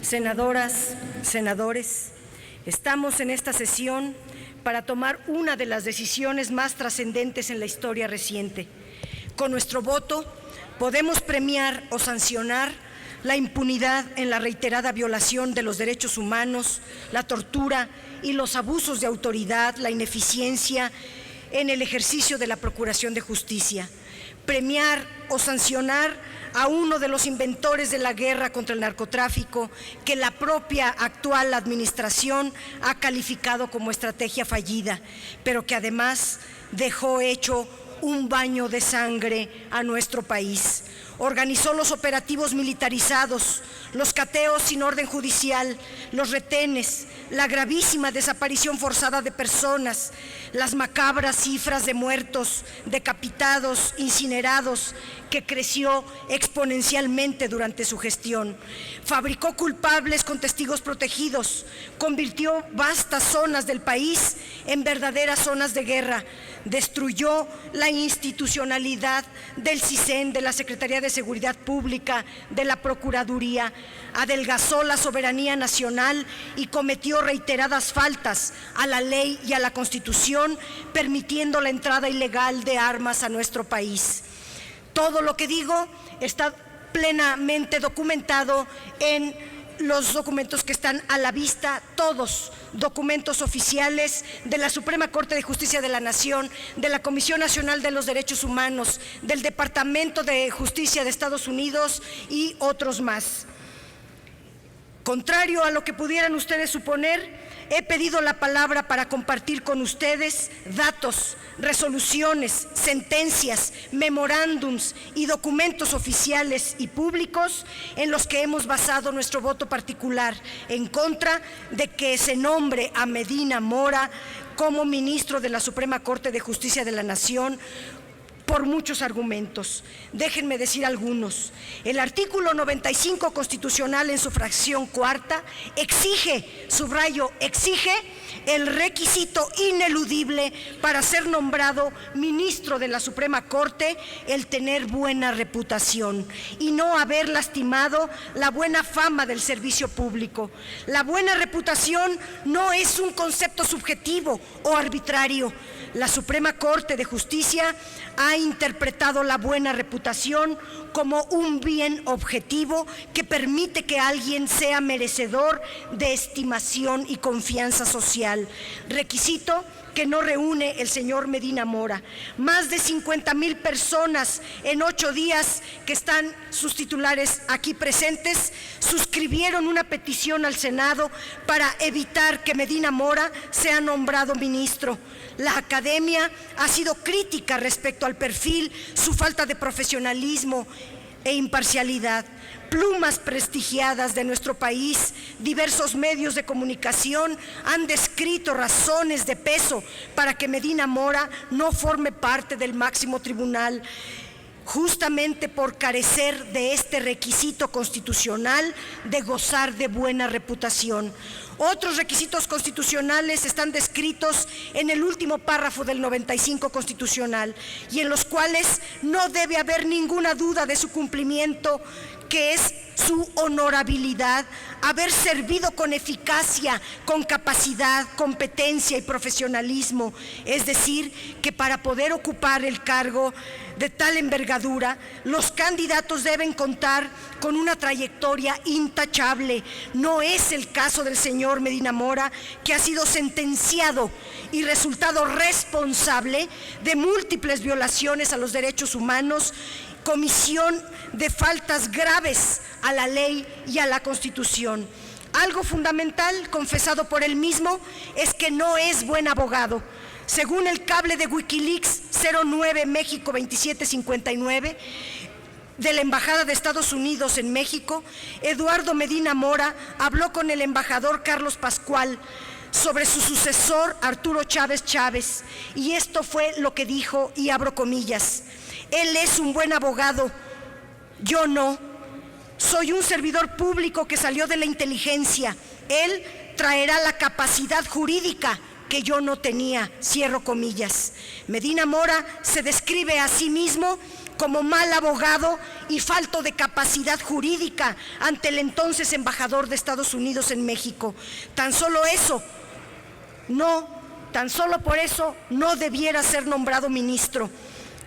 Senadoras, senadores, estamos en esta sesión para tomar una de las decisiones más trascendentes en la historia reciente. Con nuestro voto podemos premiar o sancionar la impunidad en la reiterada violación de los derechos humanos, la tortura y los abusos de autoridad, la ineficiencia en el ejercicio de la procuración de justicia. Premiar o sancionar a uno de los inventores de la guerra contra el narcotráfico, que la propia actual administración ha calificado como estrategia fallida, pero que además dejó hecho un baño de sangre a nuestro país. Organizó los operativos militarizados, los cateos sin orden judicial, los retenes, la gravísima desaparición forzada de personas, las macabras cifras de muertos, decapitados, incinerados, que creció exponencialmente durante su gestión. Fabricó culpables con testigos protegidos, convirtió vastas zonas del país en verdaderas zonas de guerra, destruyó la institucionalidad del CISEN, de la Secretaría de Seguridad Pública, de la Procuraduría, adelgazó la soberanía nacional y cometió reiteradas faltas a la ley y a la Constitución, permitiendo la entrada ilegal de armas a nuestro país. Todo lo que digo está plenamente documentado en los documentos que están a la vista, todos documentos oficiales de la Suprema Corte de Justicia de la Nación, de la Comisión Nacional de los Derechos Humanos, del Departamento de Justicia de Estados Unidos y otros más. Contrario a lo que pudieran ustedes suponer, he pedido la palabra para compartir con ustedes datos, resoluciones, sentencias, memorándums y documentos oficiales y públicos en los que hemos basado nuestro voto particular en contra de que se nombre a Medina Mora como ministro de la Suprema Corte de Justicia de la Nación, por muchos argumentos. Déjenme decir algunos. El artículo 95 constitucional en su fracción cuarta exige, subrayo, exige el requisito ineludible para ser nombrado ministro de la Suprema Corte, el tener buena reputación y no haber lastimado la buena fama del servicio público. La buena reputación no es un concepto subjetivo o arbitrario. La Suprema Corte de Justicia ha interpretado la buena reputación como un bien objetivo que permite que alguien sea merecedor de estimación y confianza social, requisito que no reúne el señor Medina Mora. Más de 50,000 personas en 8 días que están sus titulares aquí presentes suscribieron una petición al Senado para evitar que Medina Mora sea nombrado ministro. La academia ha sido crítica respecto al perfil, su falta de profesionalismo e imparcialidad. Plumas prestigiadas de nuestro país, diversos medios de comunicación han descrito razones de peso para que Medina Mora no forme parte del máximo tribunal, justamente por carecer de este requisito constitucional de gozar de buena reputación. Otros requisitos constitucionales están descritos en el último párrafo del 95 constitucional y en los cuales no debe haber ninguna duda de su cumplimiento, que es su honorabilidad, haber servido con eficacia, con capacidad, competencia y profesionalismo. Es decir, que para poder ocupar el cargo de tal envergadura, los candidatos deben contar con una trayectoria intachable. No es el caso del señor Medina Mora, que ha sido sentenciado y resultado responsable de múltiples violaciones a los derechos humanos, comisión de faltas graves a la ley y a la Constitución. Algo fundamental, confesado por él mismo, es que no es buen abogado. Según el cable de Wikileaks 09 México 2759 de la Embajada de Estados Unidos en México, Eduardo Medina Mora habló con el embajador Carlos Pascual sobre su sucesor Arturo Chávez Chávez, y esto fue lo que dijo, y abro comillas: él es un buen abogado, yo no. Soy un servidor público que salió de la inteligencia. Él traerá la capacidad jurídica que yo no tenía, cierro comillas. Medina Mora se describe a sí mismo como mal abogado y falto de capacidad jurídica ante el entonces embajador de Estados Unidos en México. Tan solo por eso no debiera ser nombrado ministro.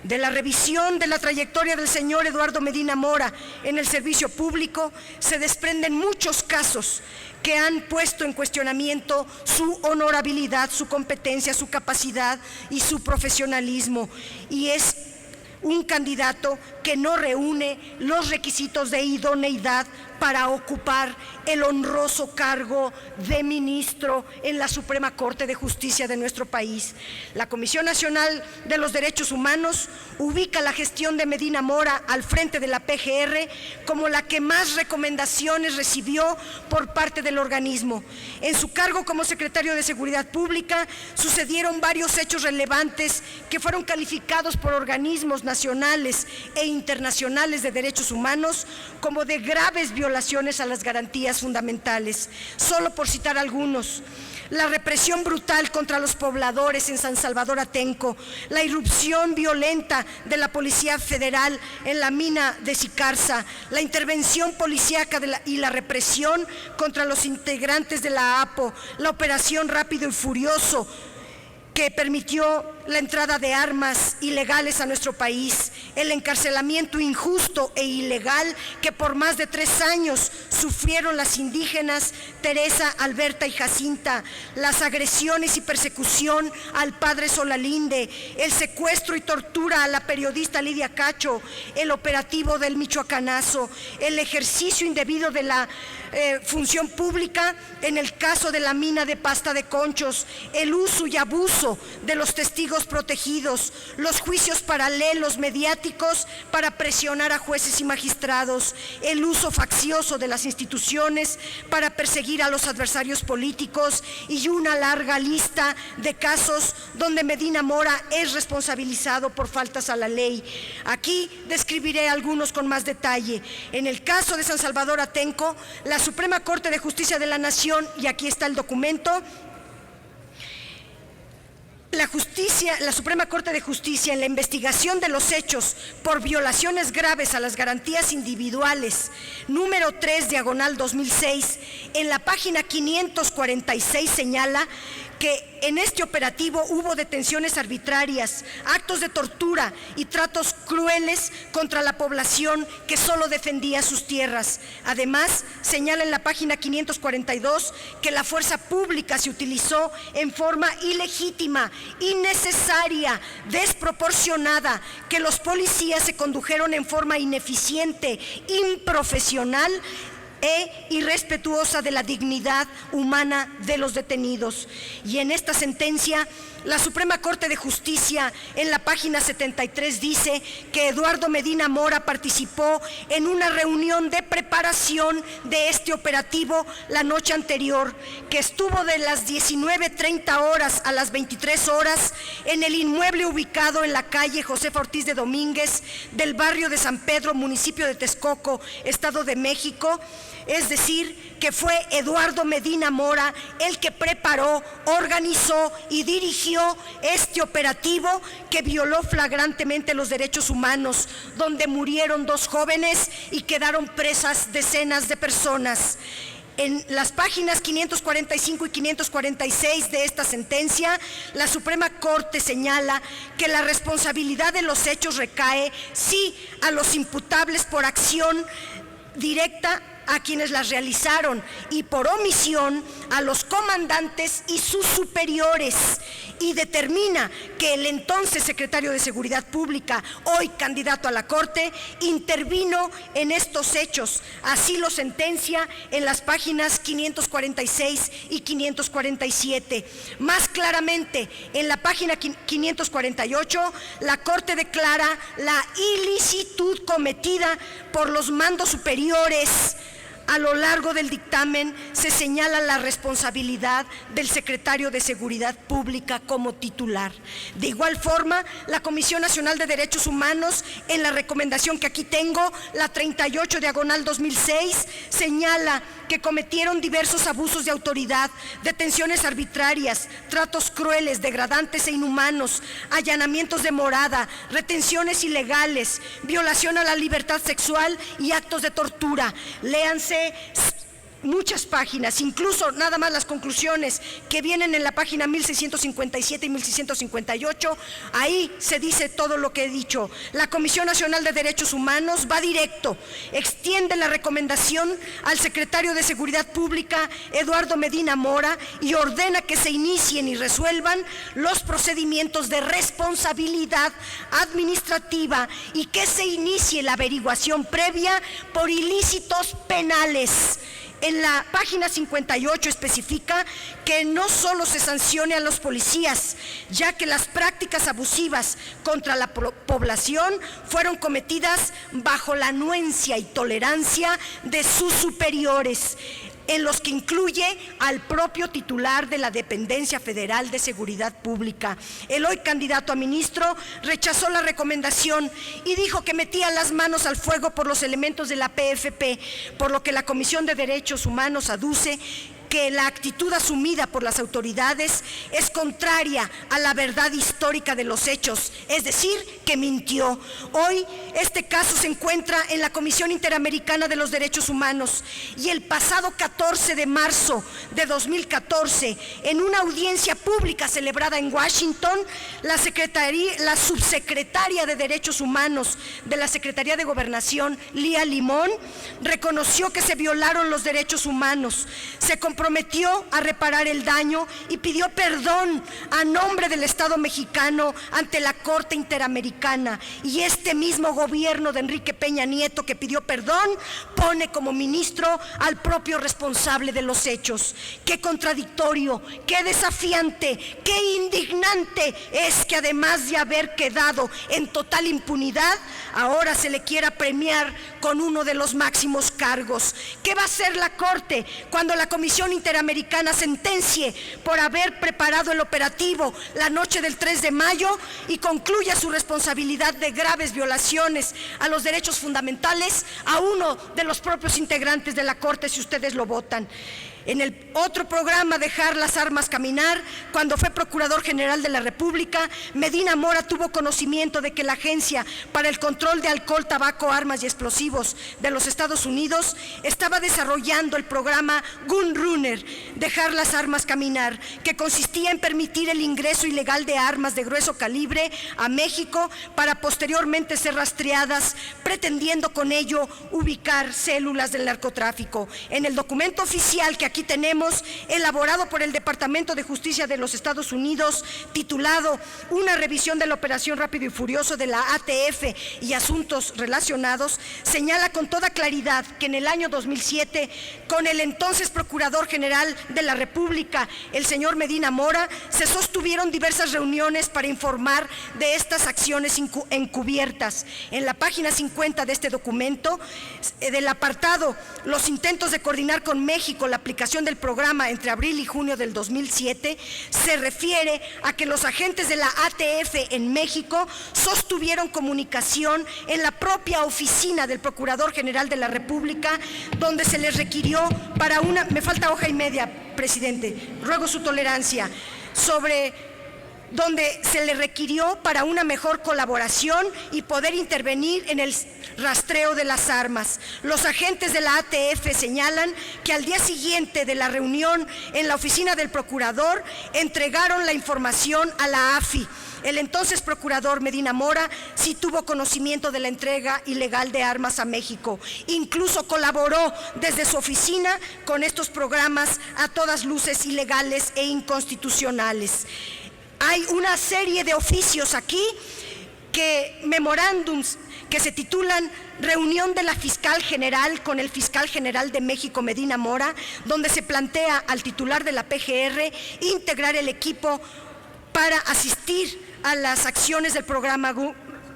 De la revisión de la trayectoria del señor Eduardo Medina Mora en el servicio público se desprenden muchos casos que han puesto en cuestionamiento su honorabilidad, su competencia, su capacidad y su profesionalismo, y es un candidato que no reúne los requisitos de idoneidad para ocupar el honroso cargo de ministro en la Suprema Corte de Justicia de nuestro país. La Comisión Nacional de los Derechos Humanos ubica la gestión de Medina Mora al frente de la PGR como la que más recomendaciones recibió por parte del organismo. En su cargo como secretario de Seguridad Pública sucedieron varios hechos relevantes que fueron calificados por organismos nacionales e internacionales de derechos humanos como de graves violaciones a las garantías fundamentales. Solo por citar algunos: la represión brutal contra los pobladores en San Salvador Atenco, la irrupción violenta de la Policía Federal en la mina de Sicarza, la intervención policíaca y la represión contra los integrantes de la APO, la operación Rápido y Furioso, que permitió la entrada de armas ilegales a nuestro país, el encarcelamiento injusto e ilegal que por más de 3 años sufrieron las indígenas Teresa, Alberta y Jacinta, las agresiones y persecución al padre Solalinde, el secuestro y tortura a la periodista Lidia Cacho, el operativo del Michoacanazo, el ejercicio indebido de la función pública en el caso de la mina de Pasta de Conchos, el uso y abuso de los testigos protegidos, los juicios paralelos mediáticos para presionar a jueces y magistrados, el uso faccioso de las instituciones para perseguir a los adversarios políticos y una larga lista de casos donde Medina Mora es responsabilizado por faltas a la ley. Aquí describiré algunos con más detalle. En el caso de San Salvador Atenco, la Suprema Corte de Justicia de la Nación, y aquí está el documento, la Suprema Corte de Justicia, en la investigación de los hechos por violaciones graves a las garantías individuales, número 3/2006, en la página 546 señala que en este operativo hubo detenciones arbitrarias, actos de tortura y tratos crueles contra la población que solo defendía sus tierras. Además, señala en la página 542 que la fuerza pública se utilizó en forma ilegítima, innecesaria, desproporcionada, que los policías se condujeron en forma ineficiente, improfesional e irrespetuosa de la dignidad humana de los detenidos. Y en esta sentencia, la Suprema Corte de Justicia, en la página 73, dice que Eduardo Medina Mora participó en una reunión de preparación de este operativo la noche anterior, que estuvo de las 19:30 horas a las 23 horas en el inmueble ubicado en la calle Josefa Ortiz de Domínguez del barrio de San Pedro, municipio de Texcoco, Estado de México. Es decir, que fue Eduardo Medina Mora el que preparó, organizó y dirigió este operativo que violó flagrantemente los derechos humanos, donde murieron 2 jóvenes y quedaron presas decenas de personas. En las páginas 545 y 546 de esta sentencia, la Suprema Corte señala que la responsabilidad de los hechos recae, sí, a los imputables por acción directa a quienes las realizaron y por omisión a los comandantes y sus superiores, y determina que el entonces secretario de Seguridad Pública, hoy candidato a la Corte, intervino en estos hechos. Así lo sentencia en las páginas 546 y 547. Más claramente, en la página 548, la Corte declara la ilicitud cometida por los mandos superiores A lo largo del dictamen se señala la responsabilidad del secretario de Seguridad Pública como titular. De igual forma, la Comisión Nacional de Derechos Humanos, en la recomendación que aquí tengo, la 38/2006, señala que cometieron diversos abusos de autoridad, detenciones arbitrarias, tratos crueles, degradantes e inhumanos, allanamientos de morada, retenciones ilegales, violación a la libertad sexual y actos de tortura. Léanse muchas páginas, incluso nada más las conclusiones que vienen en la página 1657 y 1658, ahí se dice todo lo que he dicho. La Comisión Nacional de Derechos Humanos va directo, extiende la recomendación al secretario de Seguridad Pública, Eduardo Medina Mora, y ordena que se inicien y resuelvan los procedimientos de responsabilidad administrativa y que se inicie la averiguación previa por ilícitos penales. En la página 58 especifica que no solo se sancione a los policías, ya que las prácticas abusivas contra la población fueron cometidas bajo la anuencia y tolerancia de sus superiores, en los que incluye al propio titular de la Dependencia Federal de Seguridad Pública. El hoy candidato a ministro rechazó la recomendación y dijo que metía las manos al fuego por los elementos de la PFP, por lo que la Comisión de Derechos Humanos aduce que la actitud asumida por las autoridades es contraria a la verdad histórica de los hechos, es decir, que mintió. Hoy este caso se encuentra en la Comisión Interamericana de los Derechos Humanos y el pasado 14 de marzo de 2014, en una audiencia pública celebrada en Washington, la subsecretaria de Derechos Humanos de la Secretaría de Gobernación, Lía Limón, reconoció que se violaron los derechos humanos, se comprometió a reparar el daño y pidió perdón a nombre del Estado mexicano ante la Corte Interamericana. Y este mismo gobierno de Enrique Peña Nieto, que pidió perdón, pone como ministro al propio responsable de los hechos. Qué contradictorio, qué desafiante, qué indignante es que además de haber quedado en total impunidad, ahora se le quiera premiar con uno de los máximos cargos. ¿Qué va a hacer la Corte cuando la Comisión Interamericana sentencie por haber preparado el operativo la noche del 3 de mayo y concluya su responsabilidad de graves violaciones a los derechos fundamentales a uno de los propios integrantes de la Corte, si ustedes lo votan? En el otro programa, Dejar las armas caminar, cuando fue Procurador General de la República, Medina Mora tuvo conocimiento de que la Agencia para el Control de Alcohol, Tabaco, Armas y Explosivos de los Estados Unidos estaba desarrollando el programa Gun Runner, Dejar las armas caminar, que consistía en permitir el ingreso ilegal de armas de grueso calibre a México para posteriormente ser rastreadas, pretendiendo con ello ubicar células del narcotráfico. En el documento oficial que aquí tenemos, elaborado por el Departamento de Justicia de los Estados Unidos, titulado Una revisión de la operación Rápido y Furioso de la ATF y asuntos relacionados, señala con toda claridad que en el año 2007, con el entonces Procurador General de la República, el señor Medina Mora, se sostuvieron diversas reuniones para informar de estas acciones encubiertas. En la página 50 de este documento, del apartado Los intentos de coordinar con México la aplicación del programa entre abril y junio del 2007, se refiere a que los agentes de la ATF en México sostuvieron comunicación en la propia oficina del Procurador General de la República, donde se les requirió para una, me falta hoja y media, presidente, ruego su tolerancia, donde se le requirió para una mejor colaboración y poder intervenir en el rastreo de las armas. Los agentes de la ATF señalan que al día siguiente de la reunión en la oficina del procurador entregaron la información a la AFI. El entonces procurador Medina Mora sí tuvo conocimiento de la entrega ilegal de armas a México. Incluso colaboró desde su oficina con estos programas a todas luces ilegales e inconstitucionales. Hay una serie de oficios aquí, memorándums que se titulan Reunión de la Fiscal General con el Fiscal General de México, Medina Mora, donde se plantea al titular de la PGR integrar el equipo para asistir a las acciones del programa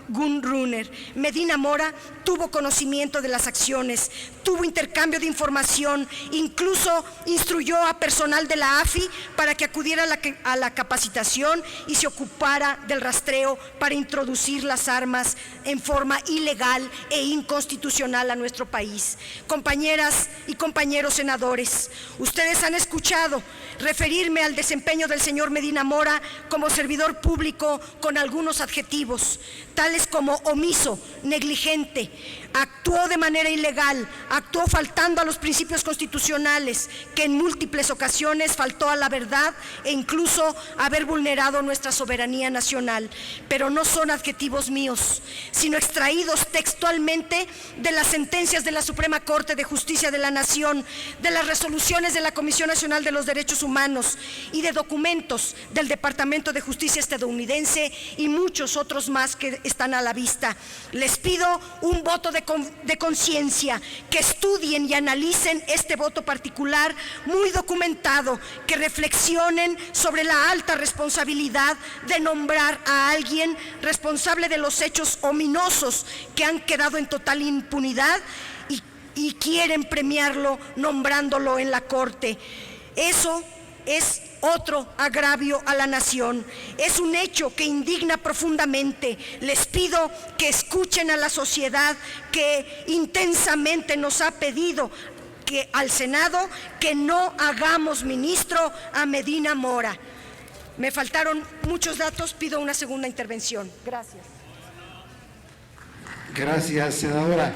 Gunrunner. Medina Mora tuvo conocimiento de las acciones, tuvo intercambio de información, incluso instruyó a personal de la AFI para que acudiera a la capacitación y se ocupara del rastreo para introducir las armas en forma ilegal e inconstitucional a nuestro país. Compañeras y compañeros senadores, ustedes han escuchado referirme al desempeño del señor Medina Mora como servidor público con algunos adjetivos, tales como omiso, negligente, actuó de manera ilegal, actuó faltando a los principios constitucionales, que en múltiples ocasiones faltó a la verdad e incluso haber vulnerado nuestra soberanía nacional. Pero no son adjetivos míos, sino extraídos textualmente de las sentencias de la Suprema Corte de Justicia de la Nación, de las resoluciones de la Comisión Nacional de los Derechos Humanos y de documentos del Departamento de Justicia estadounidense y muchos otros más que están a la vista. Les pido un voto de conciencia, que estudien y analicen este voto particular muy documentado, que reflexionen sobre la alta responsabilidad de nombrar a alguien responsable de los hechos ominosos que han quedado en total impunidad y quieren premiarlo nombrándolo en la Corte. Eso es otro agravio a la nación. Es un hecho que indigna profundamente. Les pido que escuchen a la sociedad que intensamente nos ha pedido al Senado que no hagamos ministro a Medina Mora. Me faltaron muchos datos, pido una segunda intervención. Gracias. Gracias, senadora.